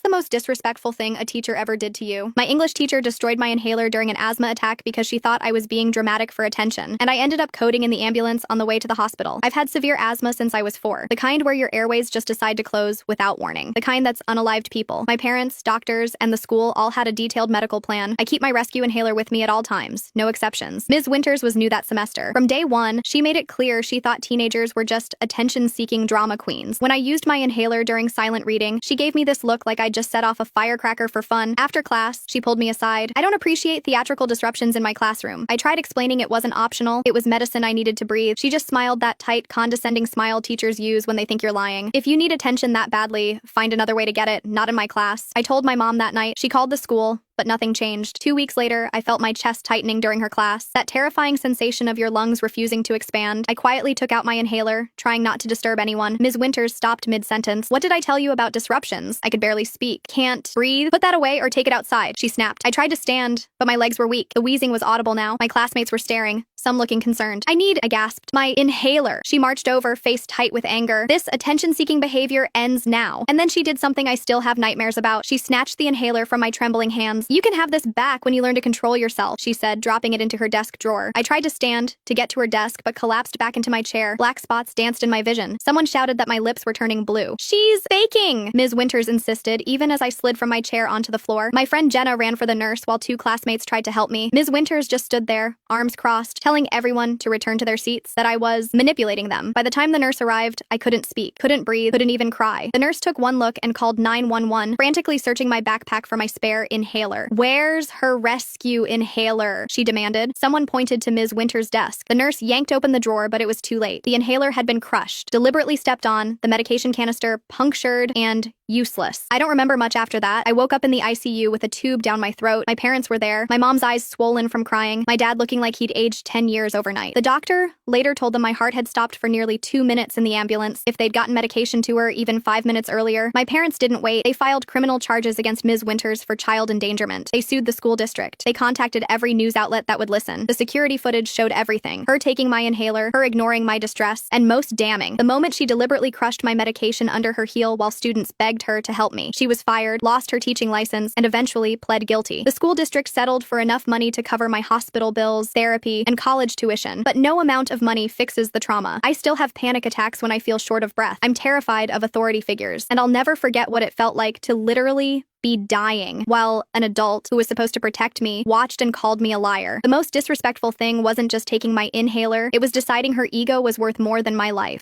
the most disrespectful thing a teacher ever did to you? My English teacher destroyed my inhaler during an asthma attack because she thought I was being dramatic for attention, and I ended up coding in the ambulance on the way to the hospital. I've had severe asthma since I was 4, the kind where your airways just decide to close without warning, the kind that's unalived people. My parents, doctors, and the school all had a detailed medical plan. I keep my rescue inhaler with me at all times, no exceptions. Ms. Winters was new that semester. From day one, she made it clear she thought teenagers were just attention-seeking drama queens. When I used my inhaler during silent reading, she gave me this look like I'd just set off a firecracker for fun. After class, she pulled me aside. I don't appreciate theatrical disruptions in my classroom. I tried explaining it wasn't optional. It was medicine I needed to breathe. She just smiled that tight, condescending smile teachers use when they think you're lying. If you need attention that badly, find another way to get it, not in my class. I told my mom that night. She called the school, but nothing changed. 2 weeks later, I felt my chest tightening during her class. That terrifying sensation of your lungs refusing to expand. I quietly took out my inhaler, trying not to disturb anyone. Ms. Winters stopped mid-sentence. What did I tell you about disruptions? I could barely speak. Can't breathe? Put that away or take it outside, she snapped. I tried to stand, but my legs were weak. The wheezing was audible now. My classmates were staring, some looking concerned. I gasped. My inhaler. She marched over, face tight with anger. This attention-seeking behavior ends now. And then she did something I still have nightmares about. She snatched the inhaler from my trembling hands. You can have this back when you learn to control yourself, she said, dropping it into her desk drawer. I tried to stand, to get to her desk, but collapsed back into my chair. Black spots danced in my vision. Someone shouted that my lips were turning blue. She's faking, Ms. Winters insisted, even as I slid from my chair onto the floor. My friend Jenna ran for the nurse while 2 classmates tried to help me. Ms. Winters just stood there, arms crossed, telling everyone to return to their seats, that I was manipulating them. By the time the nurse arrived, I couldn't speak, couldn't breathe, couldn't even cry. The nurse took one look and called 911, frantically searching my backpack for my spare inhaler. Where's her rescue inhaler? She demanded. Someone pointed to Ms. Winters' desk. The nurse yanked open the drawer, but it was too late. The inhaler had been crushed, deliberately stepped on, the medication canister punctured, and useless. I don't remember much after that. I woke up in the ICU with a tube down my throat. My parents were there, my mom's eyes swollen from crying, my dad looking like he'd aged 10 years overnight. The doctor later told them my heart had stopped for nearly 2 minutes in the ambulance if they'd gotten medication to her even 5 minutes earlier. My parents didn't wait. They filed criminal charges against Ms. Winters for child endangerment. They sued the school district. They contacted every news outlet that would listen. The security footage showed everything. Her taking my inhaler, her ignoring my distress, and most damning, the moment she deliberately crushed my medication under her heel while students begged her to help me. She was fired, lost her teaching license, and eventually pled guilty. The school district settled for enough money to cover my hospital bills, therapy, and college tuition, but no amount of money fixes the trauma. I still have panic attacks when I feel short of breath. I'm terrified of authority figures, and I'll never forget what it felt like to literally be dying while an adult who was supposed to protect me watched and called me a liar. The most disrespectful thing wasn't just taking my inhaler, it was deciding her ego was worth more than my life.